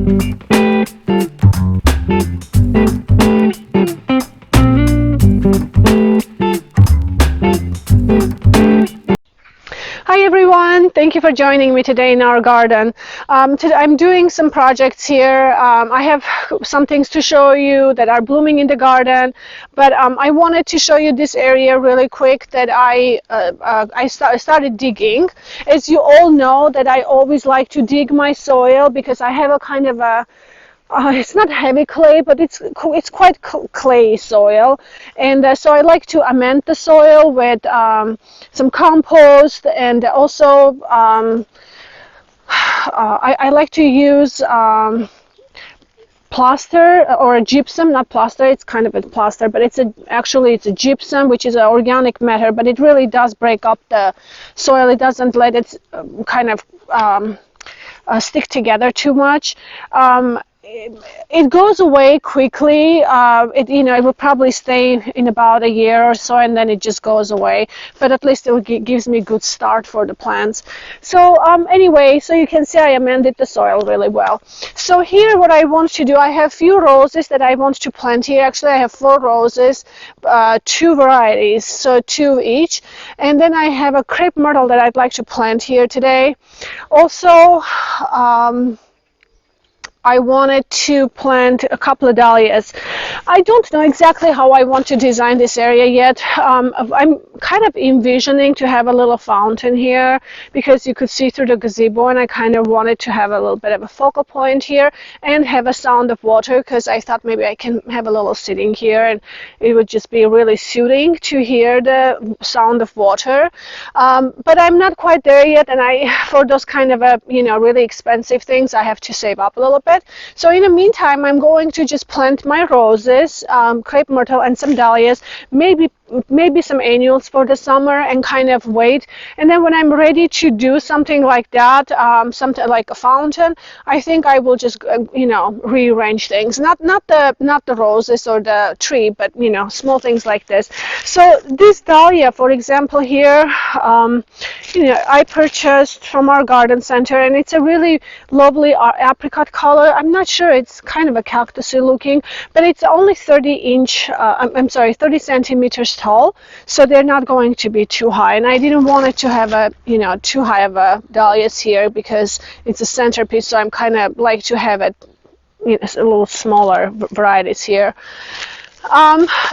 Hi everyone, thank you for joining me today in our garden. Today I'm doing some projects here. I have some things to show you that are blooming in the garden, but I wanted to show you this area really quick that I started digging. As you all know, that I always like to dig my soil because I have a kind of a it's not heavy clay, but it's quite clay soil, and so I like to amend the soil with some compost, and also I like to use plaster or a gypsum, not plaster, it's kind of a plaster, but actually it's a gypsum, which is an organic matter, but it really does break up the soil. It doesn't let it kind of stick together too much. It goes away quickly. It will probably stay in about a year or so, and then it just goes away. But at least gives me a good start for the plants. So anyway, so you can see I amended the soil really well. So here, what I want to do, I have few roses that I want to plant here. Actually, I have 4 roses, 2 varieties, so 2 each. And then I have a crepe myrtle that I'd like to plant here today. Also, I wanted to plant a couple of dahlias. I don't know exactly how I want to design this area yet. I'm kind of envisioning to have a little fountain here because you could see through the gazebo, and I kind of wanted to have a little bit of a focal point here and have a sound of water, because I thought maybe I can have a little sitting here and it would just be really soothing to hear the sound of water. But I'm not quite there yet, and for those kind of really expensive things, I have to save up a little bit. So in the meantime, I'm going to just plant my roses, crepe myrtle, and some dahlias, maybe some annuals for the summer, and kind of wait. And then when I'm ready to do something like that, something like a fountain, I think I will just rearrange things. Not the roses or the tree, but small things like this. So this dahlia, for example, here, I purchased from our garden center, and it's a really lovely apricot color. I'm not sure, it's kind of a cactusy looking, but it's only 30 centimeters tall, so they're not going to be too high. And I didn't want it to have too high of a dahlias here because it's a centerpiece, so I'm kind of like to have it a little smaller varieties here.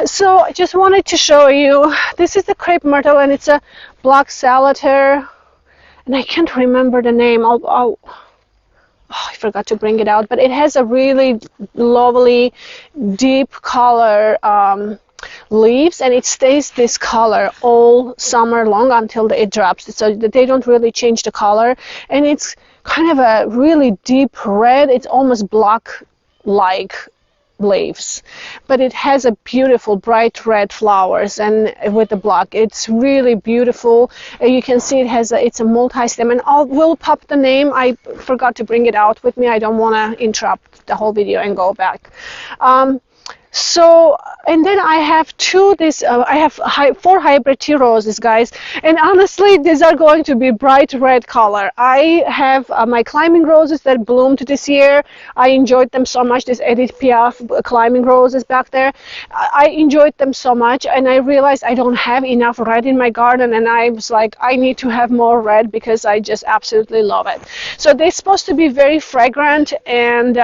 So I just wanted to show you, this is the crepe myrtle, and it's a black salataire, and I can't remember the name. I forgot to bring it out, but it has a really lovely deep color leaves, and it stays this color all summer long until it drops, so that they don't really change the color. And it's kind of a really deep red, it's almost black like leaves, but it has a beautiful bright red flowers, and with the black, it's really beautiful. You can see it's a multi-stem, and we'll pop the name. I forgot to bring it out with me. I don't want to interrupt the whole video and go back. So, and then I have I have 4 hybrid tea roses, guys, and honestly, these are going to be bright red color. I have my climbing roses that bloomed this year. I enjoyed them so much. This Edith Piaf climbing roses back there, I enjoyed them so much, and I realized I don't have enough red in my garden, and I was like, I need to have more red because I just absolutely love it. So they're supposed to be very fragrant and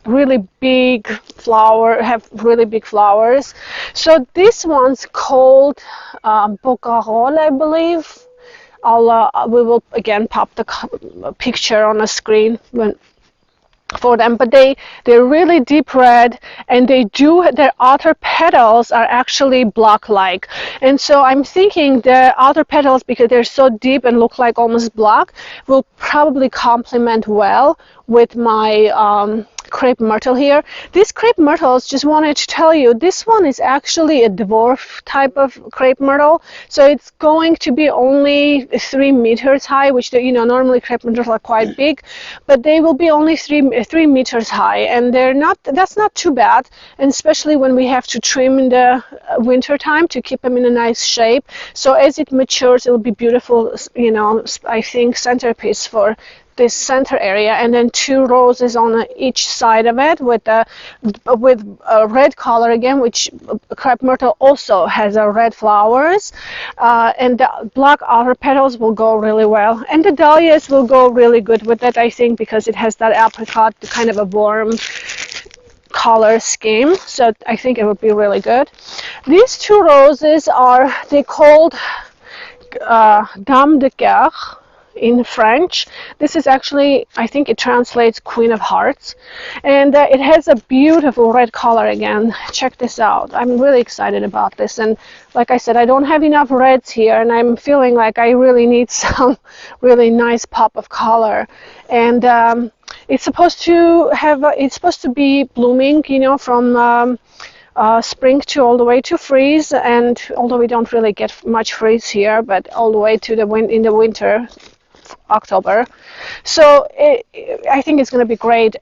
really big have really big flowers. So this one's called Bocarole, I believe. We will again pop the picture on the screen for them, but they're really deep red, and their outer petals are actually block-like. And so I'm thinking the outer petals, because they're so deep and look like almost block, will probably complement well with my crepe myrtle here. This crepe myrtles, just wanted to tell you, this one is actually a dwarf type of crepe myrtle, so it's going to be only 3 meters high, which normally crepe myrtles are quite big, but they will be only 3 meters high, and that's not too bad, and especially when we have to trim in the winter time to keep them in a nice shape. So as it matures, it will be beautiful, I think, centerpiece for this center area, and then 2 roses on each side of it with a red color again, which crepe myrtle also has a red flowers, and the black outer petals will go really well, and the dahlias will go really good with it, I think, because it has that apricot kind of a warm color scheme, so I think it would be really good. These 2 roses are, they called Dame de Guerre in French. This is actually, I think it translates Queen of Hearts, and it has a beautiful red color again. Check this out. I'm really excited about this, and like I said, I don't have enough reds here, and I'm feeling like I really need some really nice pop of color. And it's supposed to be blooming, you know, from spring to all the way to freeze, and although we don't really get much freeze here, but all the way to in the winter, October. So I think it's going to be great.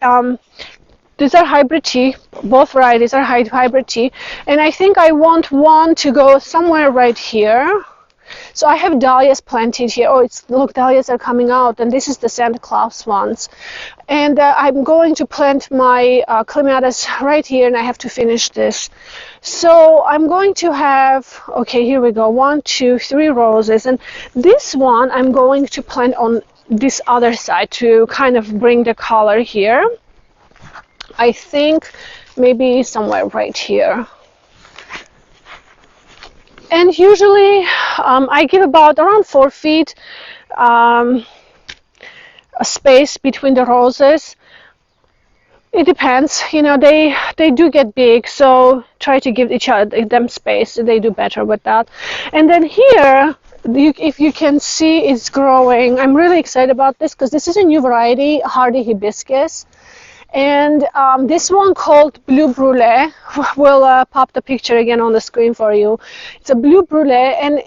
These are hybrid tea. Both varieties are hybrid tea, and I think I want one to go somewhere right here. So I have dahlias planted here. Oh, look, dahlias are coming out, and this is the Santa Claus ones. And I'm going to plant my clematis right here, and I have to finish this. So I'm going to have, okay, here we go, 1, 2, 3 roses, and this one I'm going to plant on this other side to kind of bring the color here. I think maybe somewhere right here. And usually I give about around 4 feet a space between the roses. It depends, you know, they do get big, so try to give them space. They do better with that. And then here, if you can see, it's growing. I'm really excited about this because this is a new variety, hardy hibiscus. And this one called Blue Brulee, we'll pop the picture again on the screen for you. It's a Blue Brulee, and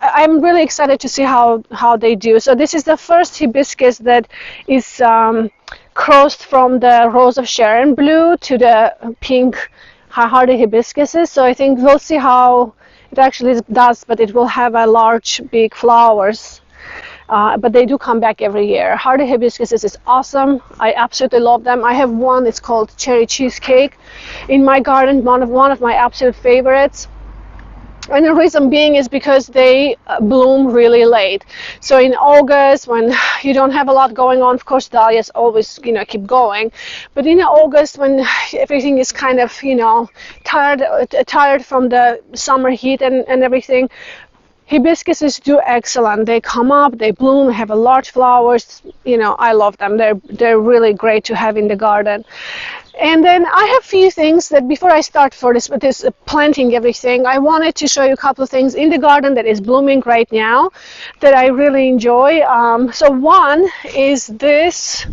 I'm really excited to see how they do. So this is the first hibiscus that is crossed from the Rose of Sharon blue to the pink hardy hibiscuses. So I think we'll see how it actually does, but it will have a large, big flowers. But they do come back every year. Hardy hibiscuses is awesome. I absolutely love them. I have one, it's called Cherry Cheesecake in my garden, one of my absolute favorites. And the reason being is because they bloom really late. So in August, when you don't have a lot going on, of course dahlias always, you know, keep going. But in August, when everything is kind of, you know, tired from the summer heat and everything, hibiscuses do excellent. They come up, they bloom, have a large flowers. You know, I love them. They're really great to have in the garden. And then I have a few things that before I start with this planting everything, I wanted to show you a couple of things in the garden that is blooming right now that I really enjoy. So one is this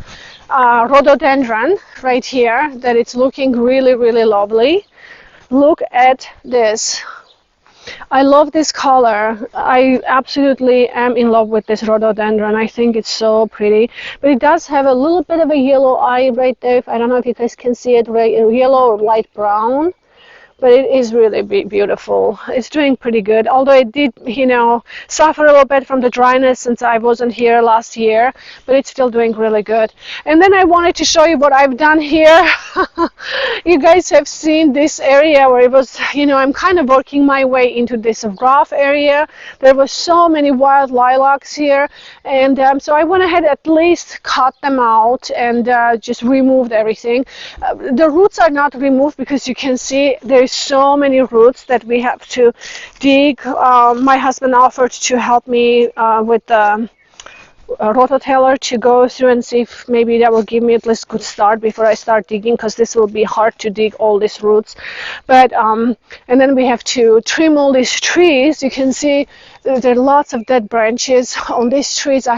rhododendron right here that it's looking really, really lovely. Look at this. I love this color. I absolutely am in love with this rhododendron. I think it's so pretty. But it does have a little bit of a yellow eye right there. I don't know if you guys can see it, yellow or light brown. But it is really beautiful. It's doing pretty good, although it did, you know, suffer a little bit from the dryness since I wasn't here last year, but it's still doing really good. And then I wanted to show you what I've done here. You guys have seen this area where it was, you know, I'm kind of working my way into this rough area. There were so many wild lilacs here, and so I went ahead at least cut them out and just removed everything. The roots are not removed because you can see there's so many roots that we have to dig. My husband offered to help me with the rototiller to go through and see if maybe that will give me at least a good start before I start digging, because this will be hard to dig all these roots. But and then we have to trim all these trees. You can see there are lots of dead branches on these trees. We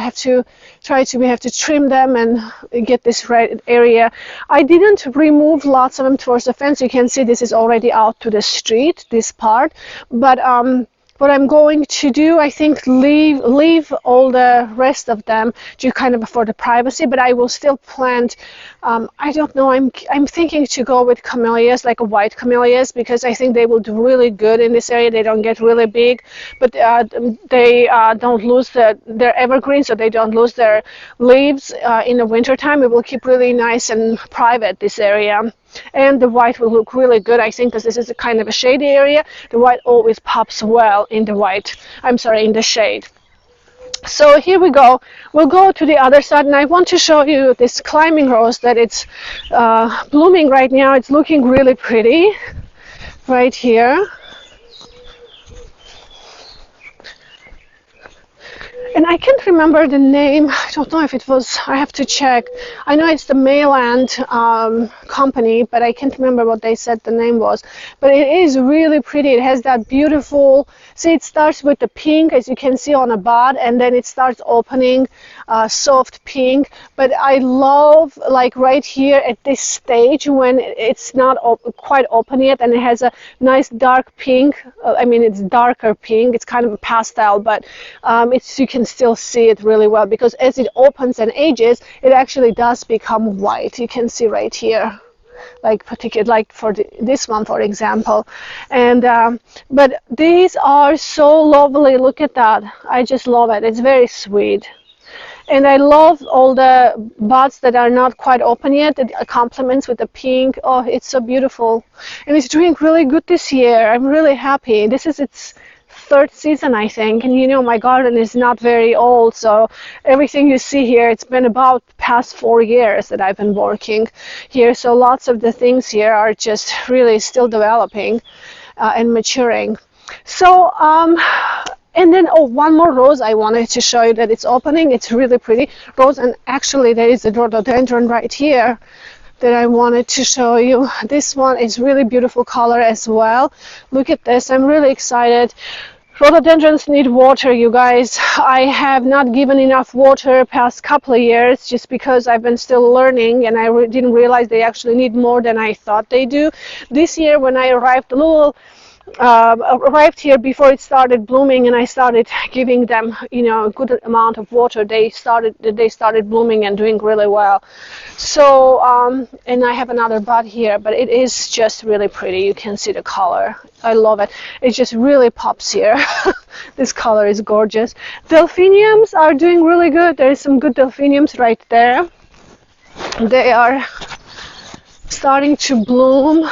have to trim them and get this right area. I didn't remove lots of them towards the fence. You can see this is already out to the street, this part, but what I'm going to do, I think leave all the rest of them to kind of for the privacy, but I will still plant. I don't know. I'm thinking to go with camellias, like a white camellias, because I think they will do really good in this area. They don't get really big, but they don't lose their evergreen, so they don't lose their leaves in the wintertime. It will keep really nice and private, this area. And the white will look really good, I think, because this is a kind of a shady area. The white always pops well in the in the shade. So here we go. We'll go to the other side, and I want to show you this climbing rose that it's blooming right now. It's looking really pretty right here. And I can't remember the name. I don't know if it was, I have to check. I know it's the Mayland company, but I can't remember what they said the name was. But it is really pretty. It has that beautiful, see, it starts with the pink, as you can see on a bud, and then it starts opening soft pink. But I love, like right here at this stage, when it's not quite open yet, and it has a nice dark pink. I mean, it's darker pink. It's kind of a pastel, but you can still see it really well, because as it opens and ages, it actually does become white. You can see right here, like for this one, for example. And but these are so lovely. Look at that. I just love it. It's very sweet. And I love all the buds that are not quite open yet. It complements with the pink. Oh, it's so beautiful. And it's doing really good this year. I'm really happy. This is its third season, I think. And you know, my garden is not very old, so everything you see here, it's been about past 4 years that I've been working here. So lots of the things here are just really still developing and maturing. So and then, oh, one more rose I wanted to show you that it's opening. It's really pretty rose, and actually there is a rhododendron right here that I wanted to show you. This one is really beautiful color as well. Look at this. I'm really excited. Rhododendrons need water, you guys. I have not given enough water past couple of years, just because I've been still learning, and I didn't realize they actually need more than I thought they do. This year when I arrived here before it started blooming, and I started giving them, you know, a good amount of water, they started blooming and doing really well. So and I have another bud here, but it is just really pretty. You can see the color. I love it. It just really pops here. This color is gorgeous. Delphiniums are doing really good. There is some good delphiniums right there. They are starting to bloom.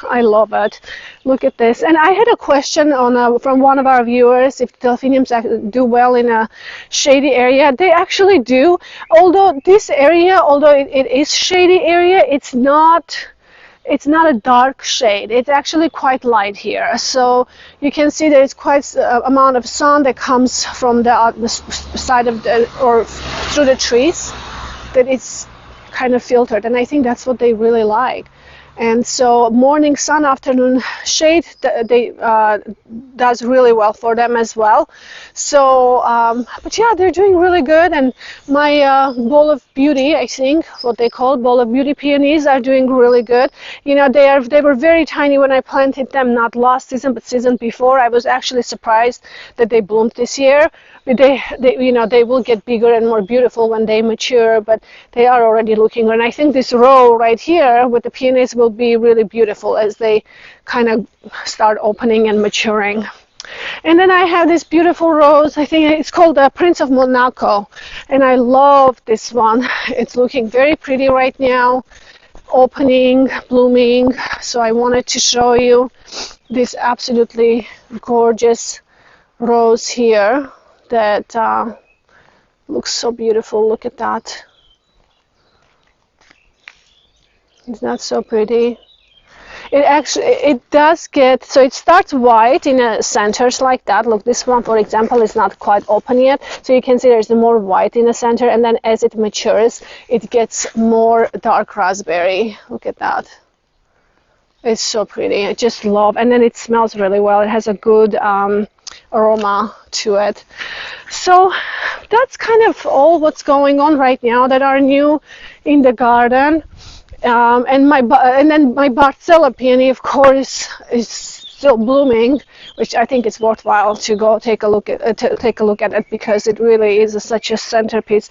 I love it. Look at this. And I had a question from one of our viewers if delphiniums do well in a shady area. They actually do. Although this area, it is shady area, it's not a dark shade. It's actually quite light here. So you can see there is quite an amount of sun that comes from the side of or through the trees, that it's kind of filtered. And I think that's what they really like. And so morning sun, afternoon shade, does really well for them as well. So, but yeah, they're doing really good. And my bowl of beauty, I think, what they call bowl of beauty peonies, are doing really good. You know, they were very tiny when I planted them, not last season, but season before. I was actually surprised that they bloomed this year. They will get bigger and more beautiful when they mature, but they are already looking. And I think this row right here with the peonies will be really beautiful as they kind of start opening and maturing. And then I have this beautiful rose. I think it's called the Prince of Monaco, and I love this one. It's looking very pretty right now, opening, blooming. So I wanted to show you this absolutely gorgeous rose here that looks so beautiful. Look at that. It's not so pretty. It does get, so it starts white in the centers like that. Look, this one, for example, is not quite open yet. So you can see there's more white in the center, and then as it matures, it gets more dark raspberry. Look at that. It's so pretty. I just love, and then it smells really well. It has a good aroma to it. So that's kind of all what's going on right now that are new in the garden. And then my Bartelo Peony, of course, is still blooming which I think it's worthwhile to go take a look at it, because it really is such a centerpiece.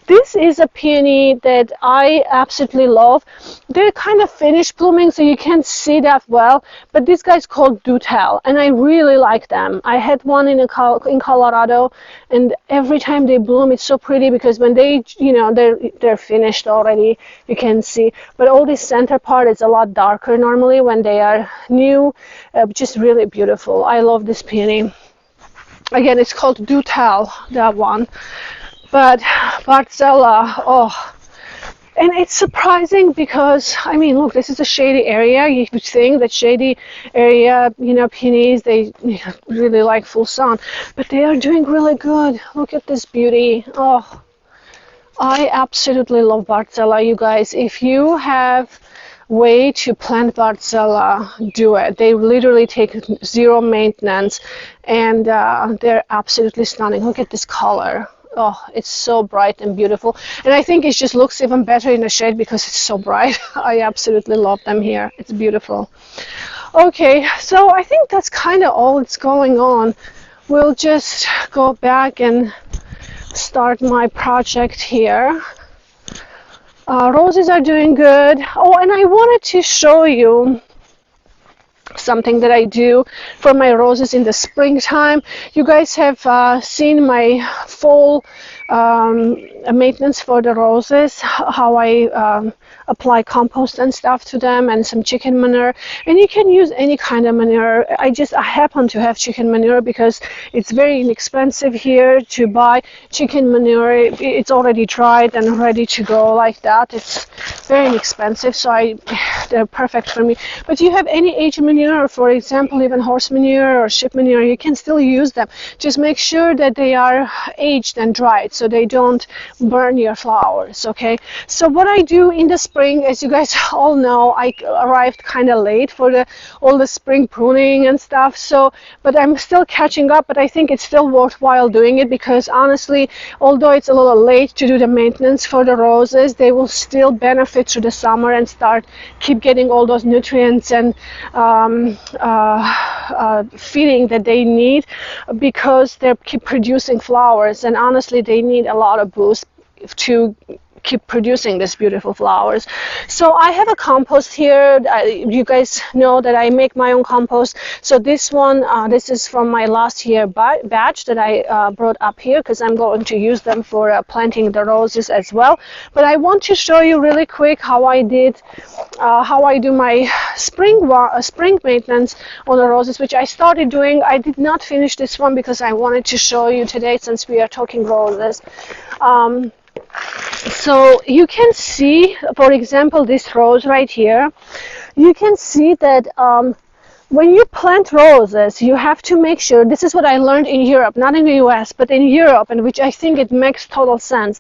This is a peony that I absolutely love. They're kind of finished blooming, so you can't see that well, but this guy's called Dutel, and I really like them. I had one in Colorado, and every time they bloom, it's so pretty, because when they, they're finished already, you can see, but all this center part is a lot darker normally when they are new. Just really beautiful. I love this peony. Again, it's called Dutel, that one. But Bartelo, oh, and it's surprising because, I mean, look, this is a shady area. You would think that shady area, peonies, they really like full sun, but they are doing really good. Look at this beauty. Oh, I absolutely love Bartelo, you guys. If you have way to plant Bartelo, do it. They literally take zero maintenance, and they're absolutely stunning. Look at this color. Oh, it's so bright and beautiful, and I think it just looks even better in the shade because it's so bright. I absolutely love them here. It's beautiful. Okay, so I think that's kind of all that's going on. We'll just go back and start my project here. Roses are doing good. Oh, and I wanted to show you something that I do for my roses in the springtime. You guys have seen my fall maintenance for the roses, how I apply compost and stuff to them, and some chicken manure. And you can use any kind of manure. I happen to have chicken manure because it's very inexpensive here to buy chicken manure. It's already dried and ready to go like that. It's very inexpensive, so they're perfect for me. But you have any aged manure, for example, even horse manure or sheep manure, you can still use them. Just make sure that they are aged and dried so they don't burn your flowers, okay? So what I do in the spring, as you guys all know, I arrived kind of late for all the spring pruning and stuff, but I'm still catching up, but I think it's still worthwhile doing it, because honestly, although it's a little late to do the maintenance for the roses, they will still benefit through the summer and keep getting all those nutrients and feeding that they need, because they keep producing flowers, and honestly they need a lot of boost to keep producing these beautiful flowers. So I have a compost here. You guys know that I make my own compost. So this one, this is from my last year batch that I brought up here, because I'm going to use them for planting the roses as well. But I want to show you really quick how I do my spring maintenance on the roses, which I started doing. I did not finish this one because I wanted to show you today, since we are talking roses. So you can see, for example, this rose right here. You can see that when you plant roses, you have to make sure, this is what I learned in Europe, not in the US, but in Europe, and which I think it makes total sense.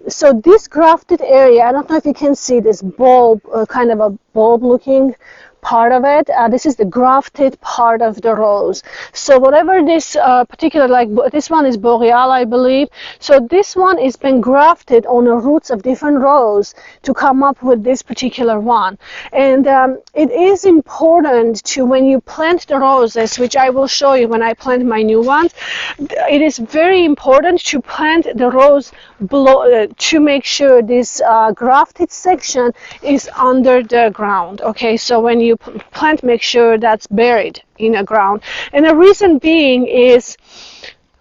So this grafted area, I don't know if you can see this bulb, kind of a bulb looking part of it. This is the grafted part of the rose. So whatever this particular, like this one is boreal, I believe. So this one is been grafted on the roots of different roses to come up with this particular one. And it is important to, when you plant the roses, which I will show you when I plant my new ones, it is very important to plant the rose below, to make sure this grafted section is under the ground. Okay, so when you plant, make sure that's buried in the ground. And the reason being is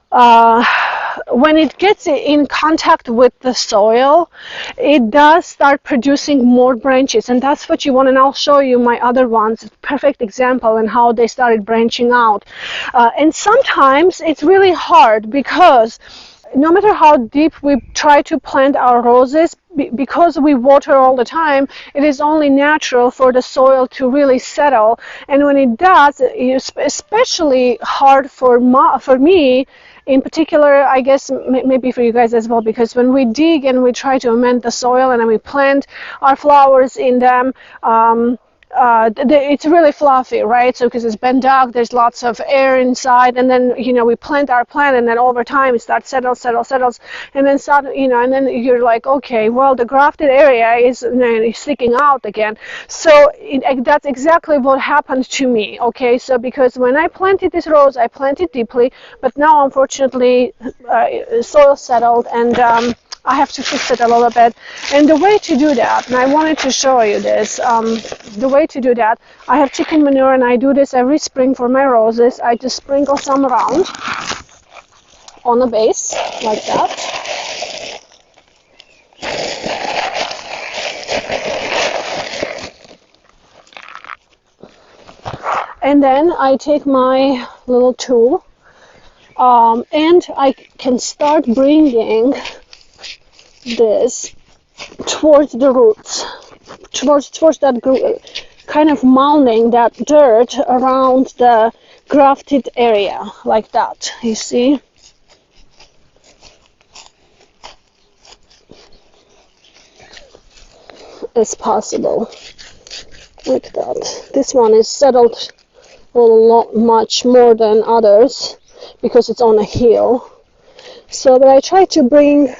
when it gets in contact with the soil, it does start producing more branches, and that's what you want. And I'll show you my other ones, perfect example, and how they started branching out. And sometimes it's really hard, because no matter how deep we try to plant our roses, because we water all the time, it is only natural for the soil to really settle. And when it does, it's especially hard for me in particular, I guess maybe for you guys as well, because when we dig and we try to amend the soil and then we plant our flowers in them, it's really fluffy, right? So because it's bent out, there's lots of air inside, and then we plant our plant, and then over time it starts settles, and then and then you're like, okay, well the grafted area is sticking out again. So that's exactly what happened to me. Okay, so because when I planted this rose, I planted deeply, but now unfortunately soil settled, and I have to fix it a little bit. And the way to do that, and I wanted to show you this, the way to do that, I have chicken manure, and I do this every spring for my roses. I just sprinkle some around on the base, like that. And then I take my little tool, and I can start bringing this towards the roots, towards that kind of mounding that dirt around the grafted area, like that, you see. As possible, like that. This one is settled a lot much more than others because it's on a hill. So, but I try to bring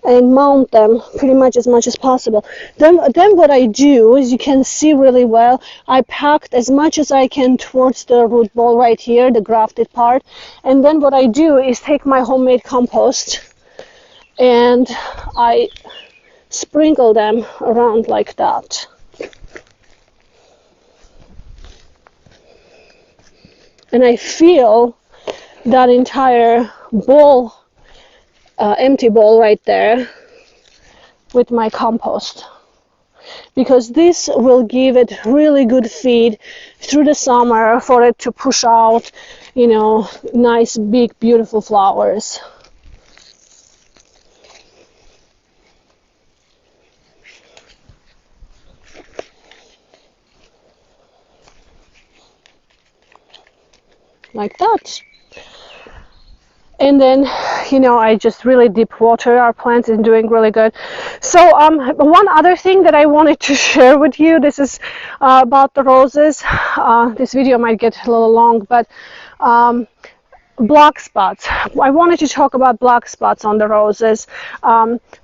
and mount them pretty much as possible. Then what I do is, you can see really well, I packed as much as I can towards the root ball right here, the grafted part. And then what I do is take my homemade compost and I sprinkle them around like that. And I fill that entire bowl, empty bowl right there, with my compost, because this will give it really good feed through the summer for it to push out, nice, big, beautiful flowers. Like that. And then, I just really deep water our plants, and doing really good. So one other thing that I wanted to share with you, this is about the roses. This video might get a little long, but black spots. I wanted to talk about black spots on the roses.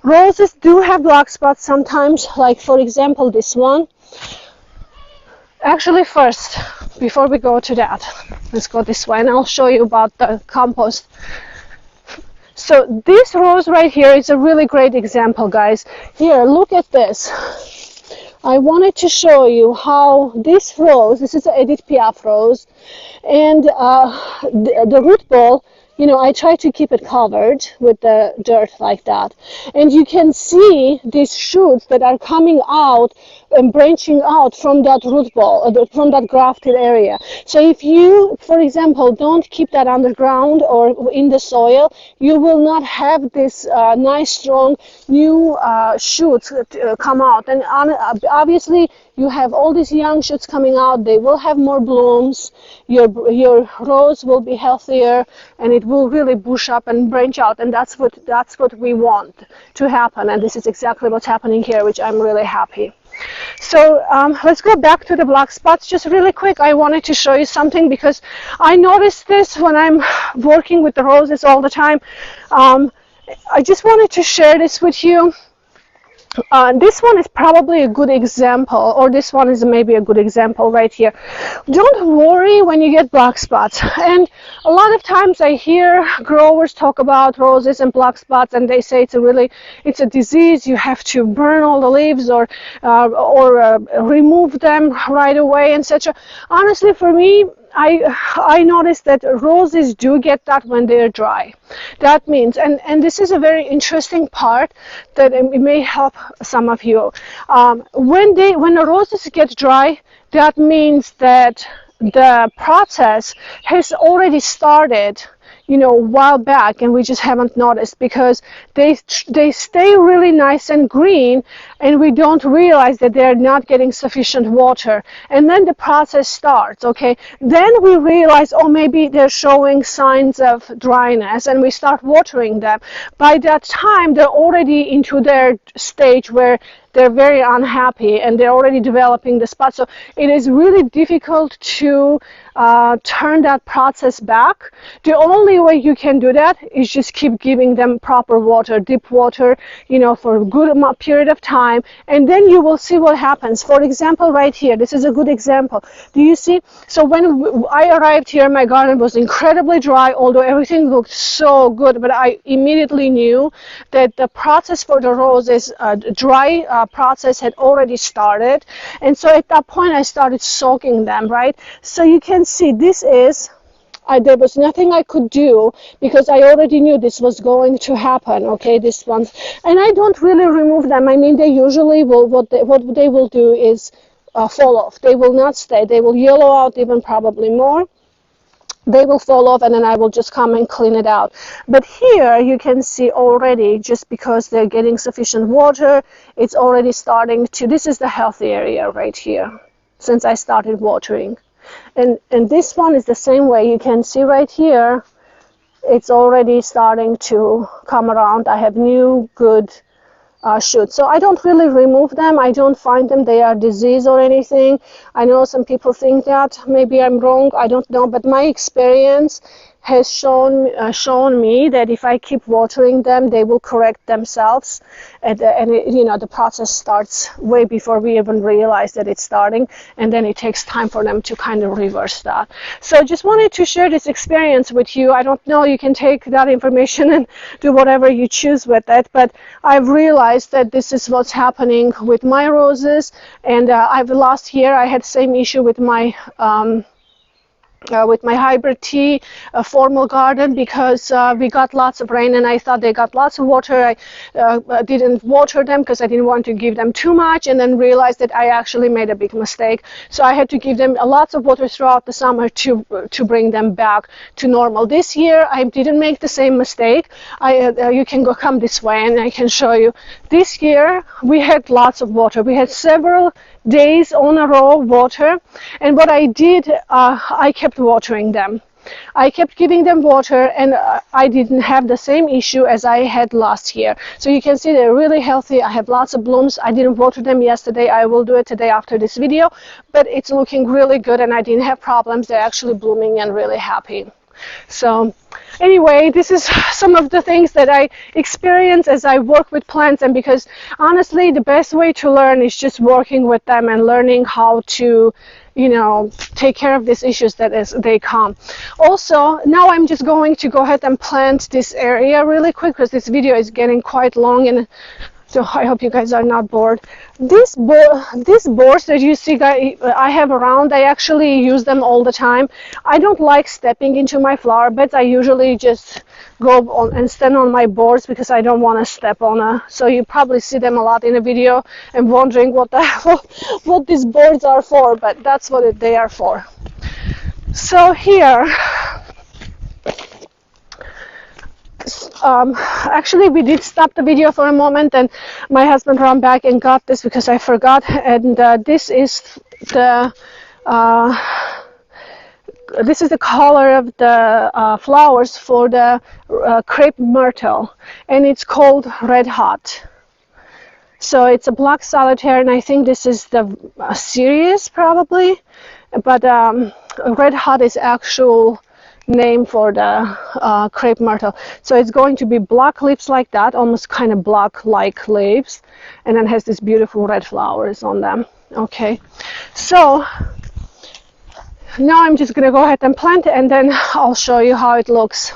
Roses do have black spots sometimes, like for example this one. Actually, first, before we go to that, let's go this way and I'll show you about the compost. So this rose right here is a really great example, guys. Here, look at this. I wanted to show you how this rose, this is an Edith Piaf rose, and the root ball, I try to keep it covered with the dirt like that. And you can see these shoots that are coming out and branching out from that root ball, from that grafted area. So if you, for example, don't keep that underground or in the soil, you will not have this nice, strong, new shoots come out. And obviously, you have all these young shoots coming out. They will have more blooms. Your rose will be healthier, and it will really bush up and branch out. And that's what we want to happen. And this is exactly what's happening here, which I'm really happy. So let's go back to the black spots just really quick. I wanted to show you something because I noticed this when I'm working with the roses all the time. I just wanted to share this with you. This one is probably a good example, or this one is maybe a good example right here. Don't worry when you get black spots. And a lot of times I hear growers talk about roses and black spots, and they say it's a disease. You have to burn all the leaves or remove them right away, etc. Honestly, for me, I noticed that roses do get that when they're dry. That means, and this is a very interesting part that it may help some of you. When the roses get dry, that means that the process has already started, a while back, and we just haven't noticed because they stay really nice and green, and we don't realize that they're not getting sufficient water. And then the process starts, okay? Then we realize, oh, maybe they're showing signs of dryness, and we start watering them. By that time, they're already into their stage where they're very unhappy and they're already developing the spot. So it is really difficult to turn that process back. The only way you can do that is just keep giving them proper water, deep water, for a good period of time, and then you will see what happens. For example, right here, this is a good example. Do you see? So when I arrived here, my garden was incredibly dry, although everything looked so good, but I immediately knew that the process for the roses, dry process had already started, and so at that point I started soaking them, right? So you can see this is, there was nothing I could do because I already knew this was going to happen. Okay, this one's, and I don't really remove them. I mean, they usually will, what they will do is fall off. They will not stay. They will yellow out even probably more. They will fall off, and then I will just come and clean it out. But here you can see already, just because they're getting sufficient water, it's already starting to, this is the healthy area right here since I started watering. And this one is the same way. You can see right here, it's already starting to come around. I have new good shoots. So I don't really remove them. I don't find them they are disease or anything. I know some people think that. Maybe I'm wrong. I don't know. But my experience has shown me that if I keep watering them, they will correct themselves, and the process starts way before we even realize that it's starting, and then it takes time for them to kind of reverse that. So just wanted to share this experience with you. I don't know, you can take that information and do whatever you choose with it, but I've realized that this is what's happening with my roses, and last year I had the same issue with my hybrid tea formal garden, because we got lots of rain and I thought they got lots of water. I didn't water them because I didn't want to give them too much, and then realized that I actually made a big mistake. So I had to give them lots of water throughout the summer to bring them back to normal. This year I didn't make the same mistake. You can come this way and I can show you. This year we had lots of water. We had several days on a row water, and what I did, I kept watering them. I kept giving them water, and I didn't have the same issue as I had last year. So you can see they're really healthy. I have lots of blooms. I didn't water them yesterday. I will do it today after this video, but it's looking really good and I didn't have problems. They're actually blooming and really happy. So anyway, this is some of the things that I experience as I work with plants, and because honestly the best way to learn is just working with them and learning how to take care of these issues that as they come. Also, now I'm just going to go ahead and plant this area really quick because this video is getting quite long, and so I hope you guys are not bored. These boards that you see I have around, I actually use them all the time. I don't like stepping into my flower beds. I usually just go on and stand on my boards because I don't want to step on so you probably see them a lot in the video and wondering what these boards are for, but that's what they are for. So here, actually we did stop the video for a moment, and my husband ran back and got this because I forgot, and this is the color of the flowers for the crepe myrtle, and it's called Red Hot. So it's a black solitaire, and I think this is the series probably, but Red Hot is actual name for the crepe myrtle. So it's going to be black leaves like that, almost kind of black like leaves, and then has these beautiful red flowers on them. Okay, so now I'm just gonna go ahead and plant it, and then I'll show you how it looks.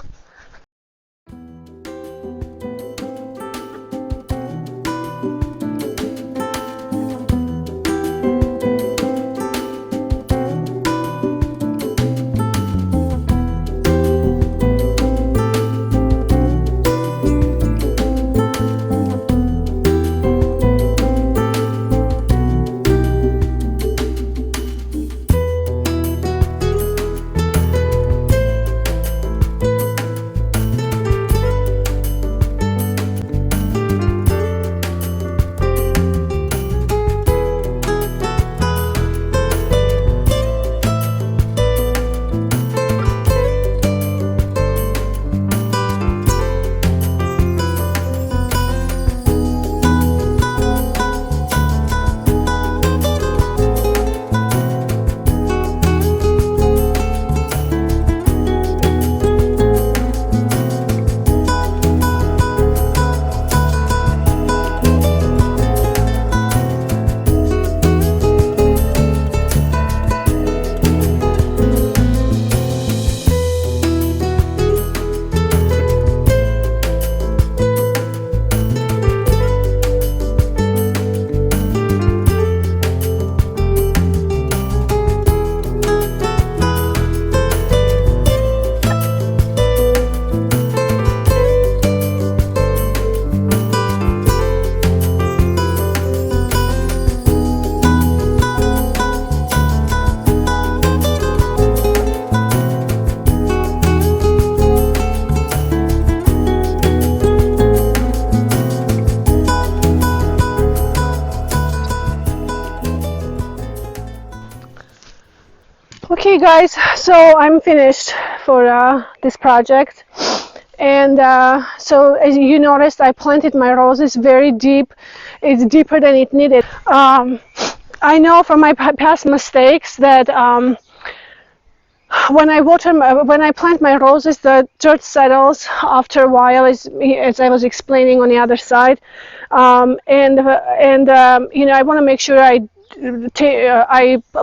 Okay guys, so I'm finished for this project, and so as you noticed, I planted my roses very deep. It's deeper than it needed. I know from my past mistakes that when I plant my roses, the dirt settles after a while, as I was explaining on the other side, you know, I want to make sure I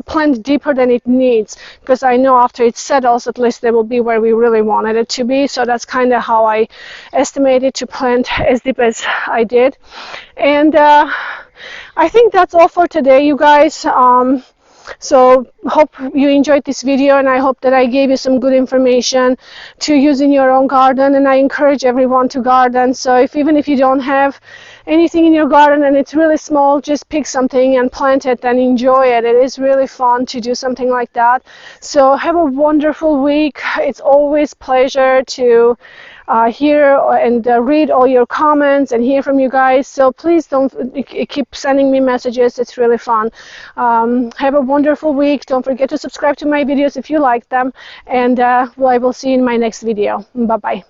plant deeper than it needs, because I know after it settles, at least they will be where we really wanted it to be. So that's kind of how I estimated to plant as deep as I did. And I think that's all for today, you guys. So hope you enjoyed this video, and I hope that I gave you some good information to use in your own garden. And I encourage everyone to garden. So even if you don't have anything in your garden and it's really small, just pick something and plant it and enjoy it. It is really fun to do something like that. So have a wonderful week. It's always pleasure to hear and read all your comments and hear from you guys. So please don't keep sending me messages. It's really fun. Have a wonderful week. Don't forget to subscribe to my videos if you like them, and I will see you in my next video. Bye bye.